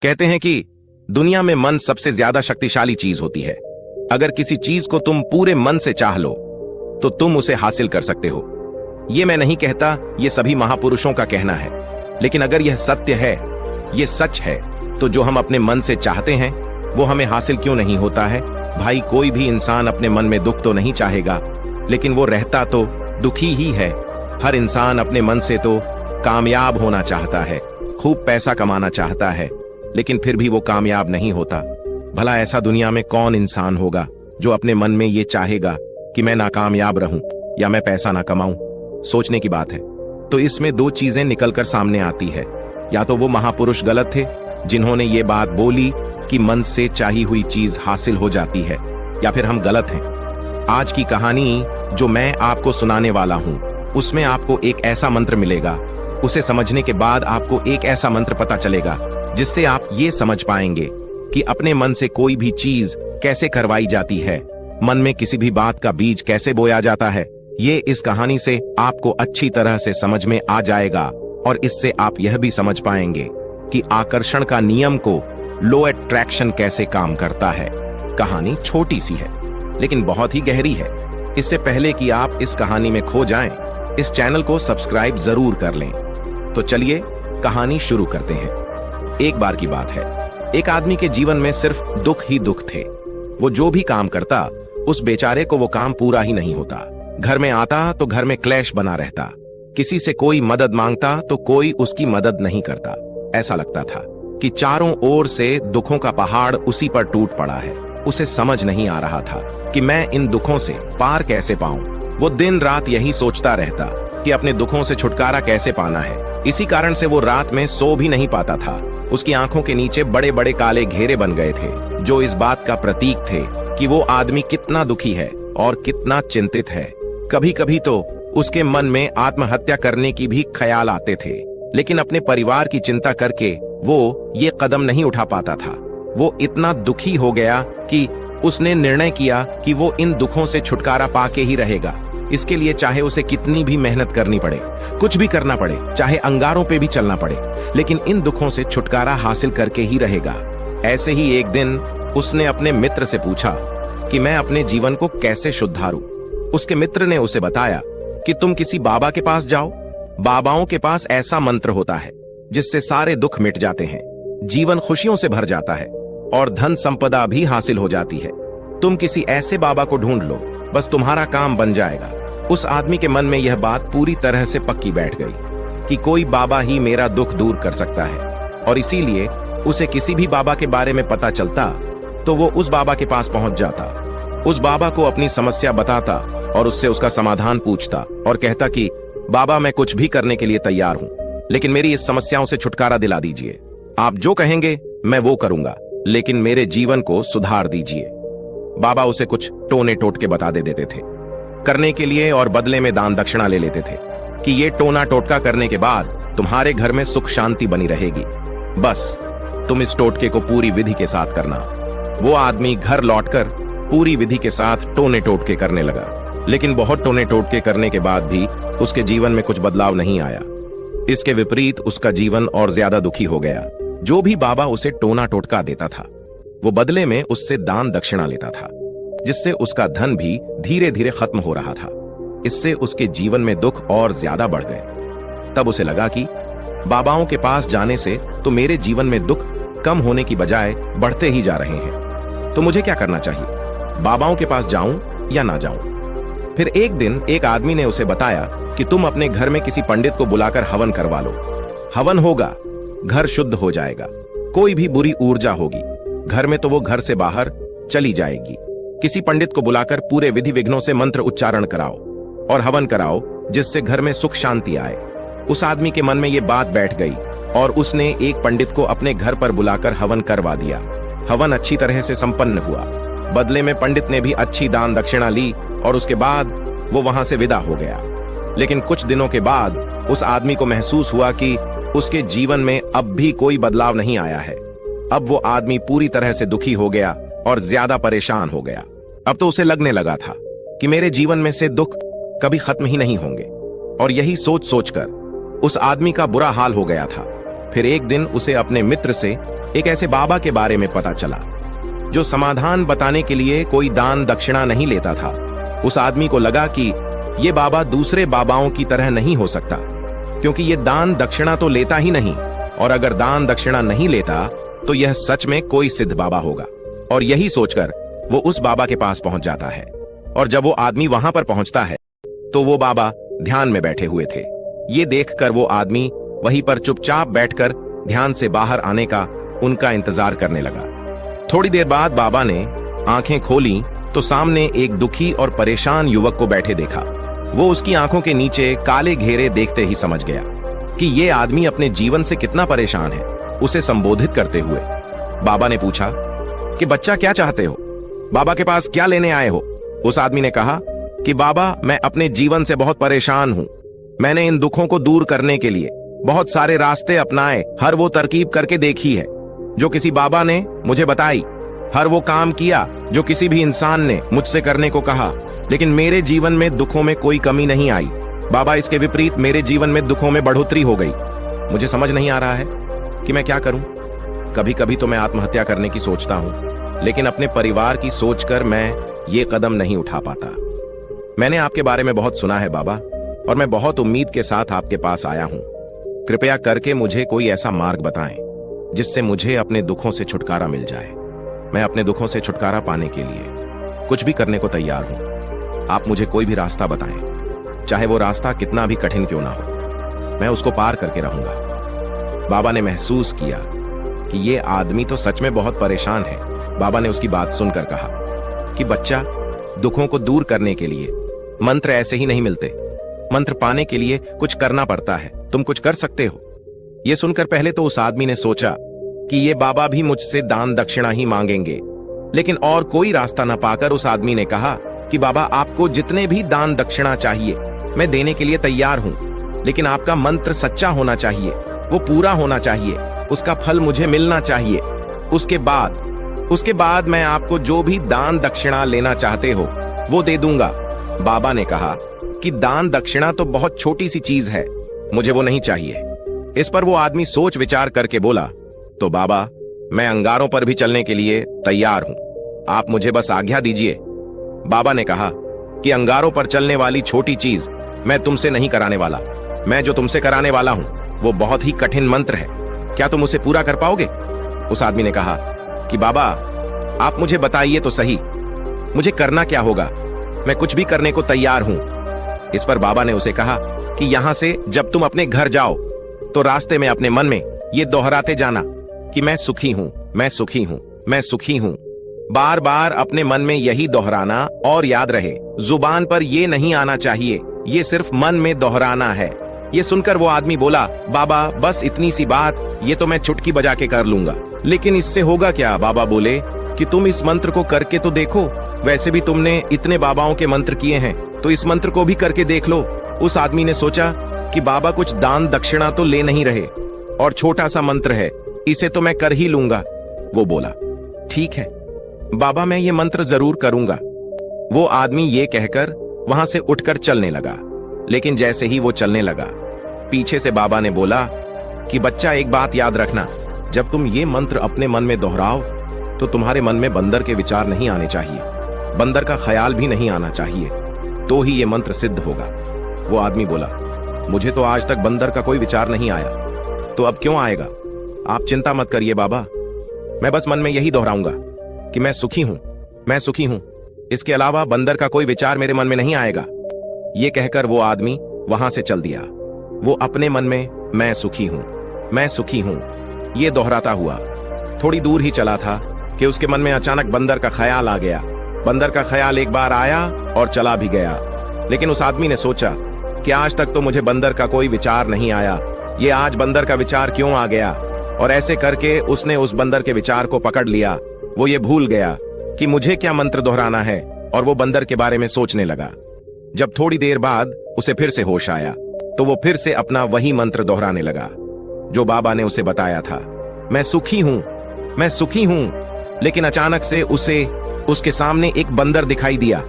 कहते हैं कि दुनिया में मन सबसे ज्यादा शक्तिशाली चीज होती है। अगर किसी चीज को तुम पूरे मन से चाह लो तो तुम उसे हासिल कर सकते हो। ये मैं नहीं कहता, ये सभी महापुरुषों का कहना है। लेकिन अगर यह सत्य है, ये सच है, तो जो हम अपने मन से चाहते हैं वो हमें हासिल क्यों नहीं होता है? भाई, कोई भी इंसान अपने मन में दुख तो नहीं चाहेगा, लेकिन वो रहता तो दुखी ही है। हर इंसान अपने मन से तो कामयाब होना चाहता है, खूब पैसा कमाना चाहता है, लेकिन फिर भी वो कामयाब नहीं होता। भला ऐसा दुनिया में कौन इंसान होगा जो अपने मन में ये चाहेगा कि मैं नाकामयाब रहूं या मैं पैसा ना कमाऊं? सोचने की बात है। तो इसमें दो चीजें निकलकर सामने आती है। या तो वो महापुरुष गलत थे जिन्होंने ये बात बोली कि मन से चाही हुई चीज हासिल हो जाती है, या फिर हम गलत हैं। आज की कहानी जो मैं आपको सुनाने वाला हूं, उसमें आपको एक ऐसा मंत्र मिलेगा। उसे समझने के बाद आपको एक ऐसा मंत्र पता चलेगा जिससे आप ये समझ पाएंगे कि अपने मन से कोई भी चीज कैसे करवाई जाती है, मन में किसी भी बात का बीज कैसे बोया जाता है। ये इस कहानी से आपको अच्छी तरह से समझ में आ जाएगा और इससे आप यह भी समझ पाएंगे कि आकर्षण का नियम को लो अट्रैक्शन कैसे काम करता है। कहानी छोटी सी है लेकिन बहुत ही गहरी है। इससे पहले कि आप इस कहानी में खो जाएं, इस चैनल को सब्सक्राइब जरूर कर लें। तो चलिए कहानी शुरू करते हैं। एक बार की बात है, एक आदमी के जीवन में सिर्फ दुख ही दुख थे। वो जो भी काम करता, उस बेचारे को वो काम पूरा ही नहीं होता। घर में आता तो घर में क्लेश बना रहता। किसी से कोई मदद मांगता तो कोई उसकी मदद नहीं करता। ऐसा लगता था कि चारों ओर से दुखों का पहाड़ उसी पर टूट पड़ा है। उसे समझ नहीं आ रहा था कि मैं इन दुखों से पार कैसे पाऊं। वो दिन रात यही सोचता रहता कि अपने दुखों से छुटकारा कैसे पाना है। इसी कारण से वो रात में सो भी नहीं पाता था। उसकी आंखों के नीचे बड़े बड़े काले घेरे बन गए थे, जो इस बात का प्रतीक थे कि वो आदमी कितना दुखी है और कितना चिंतित है। कभी कभी तो उसके मन में आत्महत्या करने की भी ख्याल आते थे, लेकिन अपने परिवार की चिंता करके वो ये कदम नहीं उठा पाता था। वो इतना दुखी हो गया कि उसने निर्णय किया कि वो इन दुखों से छुटकारा पाके ही रहेगा। इसके लिए चाहे उसे कितनी भी मेहनत करनी पड़े, कुछ भी करना पड़े, चाहे अंगारों पे भी चलना पड़े, लेकिन इन दुखों से छुटकारा हासिल करके ही रहेगा। ऐसे ही एक दिन उसने अपने मित्र से पूछा कि मैं अपने जीवन को कैसे सुधारूं। उसके मित्र ने उसे बताया कि तुम किसी बाबा के पास जाओ। बाबाओं के पास ऐसा मंत्र होता है जिससे सारे दुख मिट जाते हैं, जीवन खुशियों से भर जाता है और धन संपदा भी हासिल हो जाती है। तुम किसी ऐसे बाबा को ढूंढ लो, बस तुम्हारा काम बन जाएगा। उस आदमी के मन में यह बात पूरी तरह से पक्की बैठ गई कि कोई बाबा ही मेरा दुख दूर कर सकता है, और इसीलिए उसे किसी भी बाबा के बारे में पता चलता तो वो उस बाबा के पास पहुंच जाता, उस बाबा को अपनी समस्या बताता और उससे उसका समाधान पूछता और कहता कि बाबा, मैं कुछ भी करने के लिए तैयार हूं, लेकिन मेरी इस समस्याओं से छुटकारा दिला दीजिए। आप जो कहेंगे मैं वो करूंगा, लेकिन मेरे जीवन को सुधार दीजिए। बाबा उसे कुछ टोने टोटके बता देते थे करने के लिए और बदले में दान दक्षिणा ले लेते थे कि ये टोना टोटका करने के बाद तुम्हारे घर में सुख शांति बनी रहेगी, बस तुम इस टोटके को पूरी विधि के साथ करना। वो आदमी घर लौटकर पूरी विधि के साथ टोने टोटके करने लगा, लेकिन बहुत टोने टोटके करने के बाद भी उसके जीवन में कुछ बदलाव नहीं आया। इसके विपरीत उसका जीवन और ज्यादा दुखी हो गया। जो भी बाबा उसे टोना टोटका देता था, वो बदले में उससे दान दक्षिणा लेता था, जिससे उसका धन भी धीरे धीरे खत्म हो रहा था। इससे उसके जीवन में दुख और ज्यादा बढ़ गए। तब उसे लगा कि बाबाओं के पास जाने से तो मेरे जीवन में दुख कम होने की बजाय बढ़ते ही जा रहे हैं। तो मुझे क्या करना चाहिए? बाबाओं के पास जाऊं या ना जाऊं? फिर एक दिन एक आदमी ने उसे बताया कि तुम अपने घर में किसी पंडित को बुलाकर हवन करवा लो। हवन होगा, घर शुद्ध हो जाएगा, कोई भी बुरी ऊर्जा होगी घर में तो वो घर से बाहर चली जाएगी। किसी पंडित को बुलाकर पूरे विधि विघ्नों से मंत्र उच्चारण कराओ और हवन कराओ, जिससे घर में सुख शांति आए। उस आदमी के मन में ये बात बैठ गई और उसने एक पंडित को अपने घर पर बुलाकर हवन करवा दिया। हवन अच्छी तरह से संपन्न हुआ। बदले में पंडित ने भी अच्छी दान दक्षिणा ली और उसके बाद वो वहां से विदा हो गया। लेकिन कुछ दिनों के बाद उस आदमी को महसूस हुआ कि उसके जीवन में अब भी कोई बदलाव नहीं आया है। अब वो आदमी पूरी तरह से दुखी हो गया और ज्यादा परेशान हो गया। अब तो उसे लगने लगा था कि मेरे जीवन में से दुख कभी खत्म ही नहीं होंगे, और यही सोच सोचकर उस आदमी का बुरा हाल हो गया था। फिर एक दिन उसे अपने मित्र से एक ऐसे बाबा के बारे में पता चला जो समाधान बताने के लिए कोई दान दक्षिणा नहीं लेता था। उस आदमी को लगा कि ये बाबा दूसरे बाबाओं की तरह नहीं हो सकता, क्योंकि ये दान दक्षिणा तो लेता ही नहीं, और अगर दान दक्षिणा नहीं लेता तो यह सच में कोई सिद्ध बाबा होगा। और यही सोचकर वो उस बाबा के पास पहुंच जाता है। और जब वो आदमी वहां पर पहुंचता है तो वो बाबा ध्यान में बैठे हुए थे। ये देखकर वो आदमी वहीं पर चुपचाप बैठकर ध्यान से बाहर आने का उनका इंतजार करने लगा। थोड़ी देर बाद बाबा ने आंखें खोली तो सामने एक दुखी और परेशान युवक को बैठे देखा। वो उसकी आंखों के नीचे काले घेरे देखते ही समझ गया कि ये आदमी अपने जीवन से कितना परेशान है। उसे संबोधित करते हुए बाबा ने पूछा कि बच्चा क्या चाहते हो, बाबा के पास क्या लेने आए हो? उस आदमी ने कहा कि बाबा, मैं अपने जीवन से बहुत परेशान हूं। मैंने इन दुखों को दूर करने के लिए बहुत सारे रास्ते अपनाए, हर वो तरकीब करके देखी है जो किसी बाबा ने मुझे बताई, हर वो काम किया जो किसी भी इंसान ने मुझसे करने को कहा, लेकिन मेरे जीवन में दुखों में कोई कमी नहीं आई। बाबा, इसके विपरीत मेरे जीवन में दुखों में बढ़ोतरी हो गई। मुझे समझ नहीं आ रहा है कि मैं क्या करूं। कभी कभी तो मैं आत्महत्या करने की सोचता हूं, लेकिन अपने परिवार की सोचकर मैं ये कदम नहीं उठा पाता। मैंने आपके बारे में बहुत सुना है बाबा, और मैं बहुत उम्मीद के साथ आपके पास आया हूं। कृपया करके मुझे कोई ऐसा मार्ग बताएं जिससे मुझे अपने दुखों से छुटकारा मिल जाए। मैं अपने दुखों से छुटकारा पाने के लिए कुछ भी करने को तैयार हूं। आप मुझे कोई भी रास्ता बताएं, चाहे वो रास्ता कितना भी कठिन क्यों ना हो, मैं उसको पार करके रहूंगा। बाबा ने महसूस किया कि ये आदमी तो सच में बहुत परेशान है। बाबा ने उसकी बात सुनकर कहा कि बच्चा, दुखों को दूर करने के लिए मंत्र ऐसे ही नहीं मिलते। मंत्र पाने के लिए कुछ करना पड़ता है। तुम कुछ कर सकते हो। यह सुनकर पहले तो उस आदमी ने सोचा कि ये बाबा भी मुझसे दान दक्षिणा ही मांगेंगे, लेकिन और कोई रास्ता न पाकर उस आदमी ने कहा कि बाबा, आपको जितने भी दान दक्षिणा चाहिए मैं देने के लिए तैयार हूं, लेकिन आपका मंत्र सच्चा होना चाहिए, वो पूरा होना चाहिए, उसका फल मुझे मिलना चाहिए। उसके बाद मैं आपको जो भी दान दक्षिणा लेना चाहते हो वो दे दूंगा। बाबा ने कहा कि दान दक्षिणा तो बहुत छोटी सी चीज है, मुझे वो नहीं चाहिए। इस पर वो आदमी सोच विचार करके बोला, तो बाबा, मैं अंगारों पर भी चलने के लिए तैयार हूं, आप मुझे बस आज्ञा दीजिए। बाबा ने कहा कि अंगारों पर चलने वाली छोटी चीज मैं तुमसे नहीं कराने वाला। मैं जो तुमसे कराने वाला हूं वो बहुत ही कठिन मंत्र है। क्या तुम उसे पूरा कर पाओगे? उस आदमी ने कहा कि बाबा, आप मुझे बताइए तो सही, मुझे करना क्या होगा? मैं कुछ भी करने को तैयार हूं। इस पर बाबा ने उसे कहा कि यहां से जब तुम अपने घर जाओ तो रास्ते में अपने मन में ये दोहराते जाना कि मैं सुखी हूं, मैं सुखी हूं, मैं सुखी हूं। बार बार अपने मन में यही दोहराना और याद रहे, जुबान पर ये नहीं आना चाहिए, ये सिर्फ मन में दोहराना है। ये सुनकर वो आदमी बोला, बाबा, बस इतनी सी बात, ये तो मैं चुटकी बजा के कर लूंगा। लेकिन इससे होगा क्या? बाबा बोले कि तुम इस मंत्र को करके तो देखो, वैसे भी तुमने इतने बाबाओं के मंत्र किए हैं, तो इस मंत्र को भी करके देख लो। उस आदमी ने सोचा कि बाबा कुछ दान दक्षिणा तो ले नहीं रहे और छोटा सा मंत्र है, इसे तो मैं कर ही लूंगा। वो बोला, ठीक है बाबा, मैं ये मंत्र जरूर करूंगा। वो आदमी ये कहकर वहां से उठकर चलने लगा। लेकिन जैसे ही वो चलने लगा, पीछे से बाबा ने बोला कि बच्चा, एक बात याद रखना, जब तुम ये मंत्र अपने मन में दोहराओ तो तुम्हारे मन में बंदर के विचार नहीं आने चाहिए, बंदर का ख्याल भी नहीं आना चाहिए, तो ही ये मंत्र सिद्ध होगा। वो आदमी बोला, मुझे तो आज तक बंदर का कोई विचार नहीं आया, तो अब क्यों आएगा? आप चिंता मत करिए बाबा, मैं बस मन में यही दोहराऊंगा कि मैं सुखी हूं, मैं सुखी हूं। इसके अलावा बंदर का कोई विचार मेरे मन में नहीं आएगा। ये कहकर वो आदमी वहां से चल दिया। वो अपने मन में मैं सुखी हूं, मैं सुखी हूं, ये दोहराता हुआ थोड़ी दूर ही चला था कि उसके मन में अचानक बंदर का ख्याल आ गया। बंदर का ख्याल एक बार आया और चला भी गया। लेकिन उस आदमी ने सोचा कि आज तक तो मुझे बंदर का कोई विचार नहीं आया, ये आज बंदर का विचार क्यों आ गया? और ऐसे करके उसने उस बंदर के विचार को पकड़ लिया। वो ये भूल गया कि मुझे क्या मंत्र दोहराना है, और वो बंदर के बारे में सोचने लगा। जब थोड़ी देर बाद उसे फिर से होश आया तो वो फिर से अपना वही मंत्र दोहराने लगा जो बाबा ने उसे बताया था, मैं सुखी हूं, मैं सुखी हूं। लेकिन अचानक से उसे उसके सामने एक बंदर दिखाई दिया,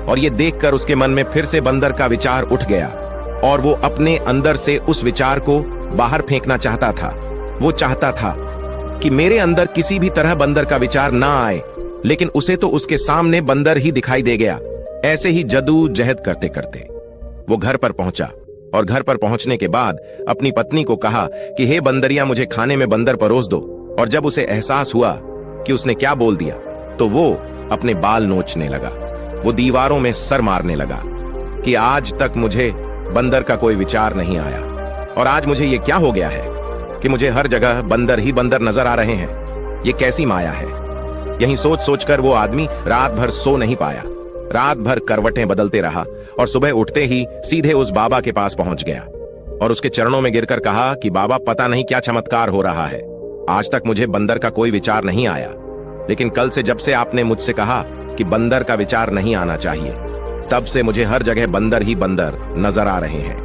और ये देखकर उसके मन में फिर से बंदर का विचार उठ गया, और वो अपने अंदर से उस विचार को बाहर फेंकना चाहता था। वो चाहता था कि मेरे अंदर किसी भी तरह बंदर का विचार ना आए, लेकिन उसे तो उसके सामने बंदर ही दिखाई दे गया। ऐसे ही जदूजहद करते करते वो घर पर पहुंचा और घर पर पहुंचने के बाद अपनी पत्नी को कहा कि हे बंदरिया, मुझे खाने में बंदर परोस दो। और जब उसे एहसास हुआ कि उसने क्या बोल दिया तो वो अपने बाल नोचने लगा। वो दीवारों में सर मारने लगा कि आज तक मुझे बंदर का कोई विचार नहीं आया और आज मुझे ये क्या हो गया है कि मुझे हर जगह बंदर ही बंदर नजर आ रहे हैं। ये कैसी माया है। यही सोच सोचकर वो आदमी रात भर सो नहीं पाया। रात भर करवटें बदलते रहा और सुबह उठते ही सीधे उस बाबा के पास पहुंच गया और उसके चरणों में गिरकर कहा कि बाबा, पता नहीं क्या चमत्कार हो रहा है। आज तक मुझे बंदर का कोई विचार नहीं आया, लेकिन कल से जब से आपने मुझसे कहा कि बंदर का विचार नहीं आना चाहिए, तब से मुझे हर जगह बंदर ही बंदर नजर आ रहे हैं।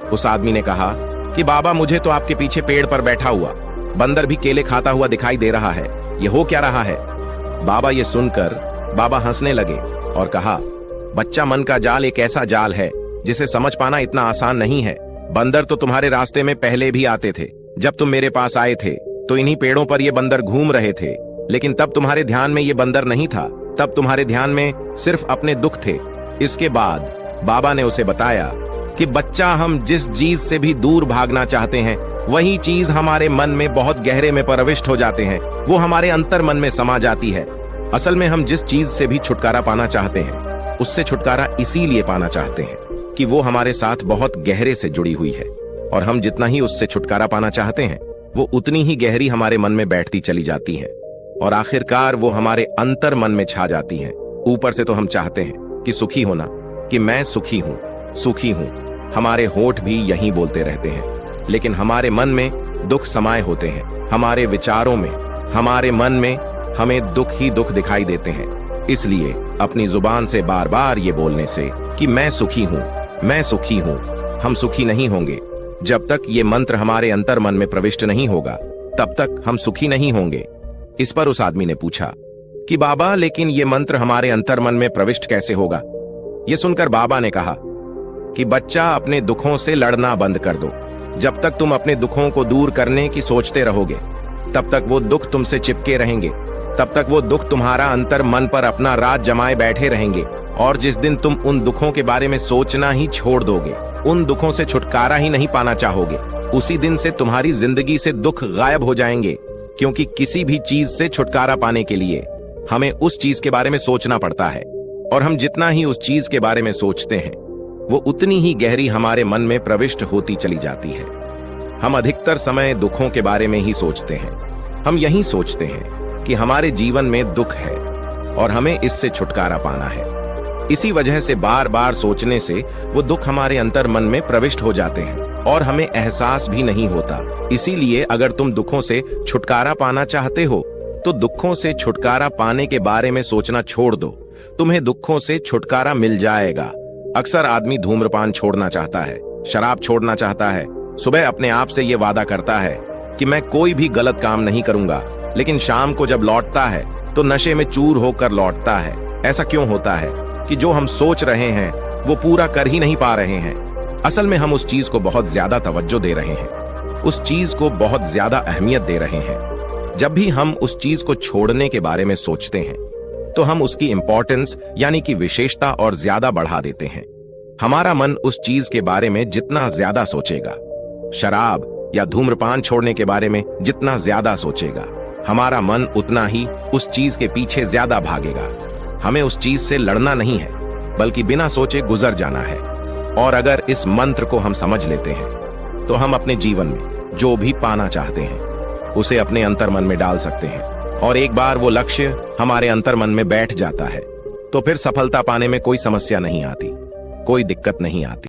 उस आदमी ने कहा कि बाबा, मुझे तो आपके पीछे पेड़ पर बैठा हुआ बंदर भी केले खाता हुआ दिखाई दे रहा है। ये हो क्या रहा है? बाबा ये सुनकर बाबा हंसने लगे और कहा, बच्चा, मन का जाल एक ऐसा जाल है जिसे समझ पाना इतना आसान नहीं है। बंदर तो तुम्हारे रास्ते में पहले भी आते थे। जब तुम मेरे पास आए थे तो इन्हीं पेड़ों पर ये बंदर घूम रहे थे, लेकिन तब तुम्हारे ध्यान में ये बंदर नहीं था। तब तुम्हारे ध्यान में सिर्फ अपने दुख थे। इसके बाद बाबा ने उसे बताया कि बच्चा, हम जिस चीज से भी दूर भागना चाहते हैं वही चीज हमारे मन में बहुत गहरे में प्रविष्ट हो जाते हैं। वो हमारे अंतर मन में समा जाती है। असल में हम जिस चीज से भी छुटकारा पाना चाहते हैं उससे छुटकारा इसीलिए पाना चाहते हैं कि वो हमारे साथ बहुत गहरे से जुड़ी हुई है, और हम जितना ही उससे छुटकारा पाना चाहते हैं वो उतनी ही गहरी हमारे मन में बैठती चली जाती है और आखिरकार वो हमारे अंतर मन में छा जाती है। ऊपर से तो हम चाहते हैं कि सुखी होना, कि मैं सुखी हूं, सुखी हूं। हमारे होठ भी यही बोलते रहते हैं, लेकिन हमारे मन में दुख समाये होते हैं। हमारे विचारों में, हमारे मन में हमें दुख ही दुख दिखाई देते हैं। इसलिए अपनी जुबान से बार बार ये बोलने से कि मैं सुखी हूं, मैं सुखी हूं, हम सुखी नहीं होंगे। जब तक ये मंत्र हमारे अंतर मन में प्रविष्ट नहीं होगा तब तक हम सुखी नहीं होंगे। इस पर उस आदमी ने पूछा कि बाबा, लेकिन ये मंत्र हमारे अंतर मन में प्रविष्ट कैसे होगा? ये सुनकर बाबा ने कहा कि बच्चा, अपने दुखों से लड़ना बंद कर दो। जब तक तुम अपने दुखों को दूर करने की सोचते रहोगे तब तक वो दुख तुमसे चिपके रहेंगे, तब तक वो दुख तुम्हारा अंतर मन पर अपना राज जमाए बैठे रहेंगे। और जिस दिन तुम उन दुखों के बारे में सोचना ही छोड़ दोगे, उन दुखों से छुटकारा ही नहीं पाना चाहोगे, उसी दिन से तुम्हारी जिंदगी से दुख गायब हो जाएंगे। क्योंकि किसी भी चीज से छुटकारा पाने के लिए हमें उस चीज के बारे में सोचना पड़ता है, और हम जितना ही उस चीज के बारे में सोचते हैं वो उतनी ही गहरी हमारे मन में प्रविष्ट होती चली जाती है। हम अधिकतर समय दुखों के बारे में ही सोचते हैं। हम यही सोचते हैं कि हमारे जीवन में दुख है और हमें इससे छुटकारा पाना है। इसी वजह से बार बार सोचने से वो दुख हमारे अंतर मन में प्रविष्ट हो जाते हैं और हमें एहसास भी नहीं होता। इसीलिए अगर तुम दुखों से छुटकारा पाना चाहते हो तो दुखों से छुटकारा पाने के बारे में सोचना छोड़ दो। तुम्हें दुखों से छुटकारा मिल जाएगा। अक्सर आदमी धूम्रपान छोड़ना चाहता है, शराब छोड़ना चाहता है, सुबह अपने आप से ये वादा करता है कि मैं कोई भी गलत काम नहीं करूंगा, लेकिन शाम को जब लौटता है तो नशे में चूर होकर लौटता है। ऐसा क्यों होता है कि जो हम सोच रहे हैं वो पूरा कर ही नहीं पा रहे हैं? असल में हम उस चीज को बहुत ज्यादा तवज्जो दे रहे हैं, उस चीज को बहुत ज्यादा अहमियत दे रहे हैं। जब भी हम उस चीज को छोड़ने के बारे में सोचते हैं तो हम उसकी इंपॉर्टेंस यानी कि विशेषता और ज्यादा बढ़ा देते हैं। हमारा मन उस चीज के बारे में जितना ज्यादा सोचेगा, शराब या धूम्रपान छोड़ने के बारे में जितना ज्यादा सोचेगा, हमारा मन उतना ही उस चीज के पीछे ज्यादा भागेगा। हमें उस चीज से लड़ना नहीं है, बल्कि बिना सोचे गुजर जाना है। और अगर इस मंत्र को हम समझ लेते हैं तो हम अपने जीवन में जो भी पाना चाहते हैं उसे अपने अंतर मन में डाल सकते हैं। और एक बार वो लक्ष्य हमारे अंतर मन में बैठ जाता है तो फिर सफलता पाने में कोई समस्या नहीं आती, कोई दिक्कत नहीं आती।